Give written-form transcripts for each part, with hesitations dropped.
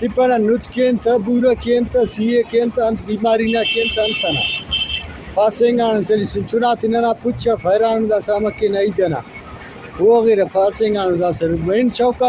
tipana nutkenta bura kenta siye kenta ant bimari na kenta antana pasengan seli sunati na pucha fairan da samake nahi dena وغيره pasengan da ser main chauka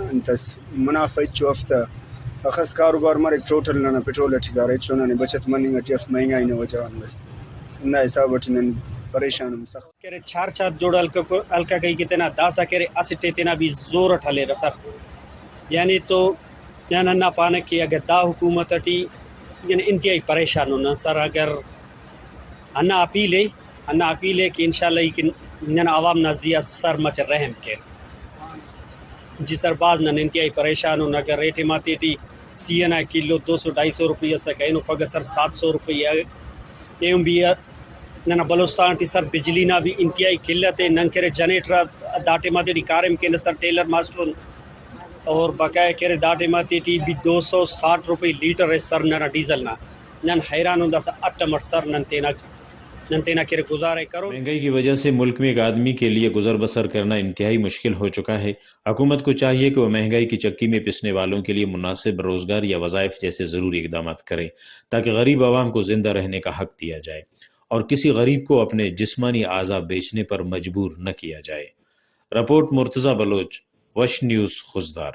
انت منافع چو افتا اخس کاروبار mark total نہ petrol ٹھیکارے چونا نے بچت منی گٹیف مہنگائی نہ وجوان بس نہ حساب وٹن پریشان سخت کرے چار چار جوڑل الکا کئی کتنا داسا کرے اسٹے تینا بھی زور ٹھلے رسر یعنی تو یعنی نہ پانے کی اگر دا حکومت ٹی یعنی انتہائی پریشان ہونا سر اگر انا اپیلے کہ انشاءاللہ کہ یعنی عوام نازیہ سر مچ رحم کے جی سر بعض نہ انتہائی پریشان ہونا اگر ریٹ ماتی ٹی سی این آئی کلو 200-250 روپیہ سکے نو پگہ سر 700 روپیہ ایم بھی نہ بلوچستان ٹی سر بجلی نہ بھی انتہائی قلت ہے نن کرے جنریٹر داٹے ماتی ٹی کارم کے سر ٹیلر ماسٹر اور بقایا کرے داٹے ماتی ٹی بھی 260 روپے لیٹر ہے سر نہ ڈیزل نہ نن حیران ہوں سر اٹمر سر ننتینا کرے گزارے کرو۔ مہنگائی کی وجہ سے ملک میں ایک آدمی کے لیے گزر بسر کرنا انتہائی مشکل ہو چکا ہے۔ حکومت کو چاہیے کہ وہ مہنگائی کی چکی میں پسنے والوں کے لیے مناسب روزگار یا وظائف جیسے ضروری اقدامات کرے تاکہ غریب عوام کو زندہ رہنے کا حق دیا جائے اور کسی غریب کو اپنے جسمانی اعضاء بیچنے پر مجبور نہ کیا جائے۔ رپورٹ مرتضی بلوچ، وش نیوز، خوزدار۔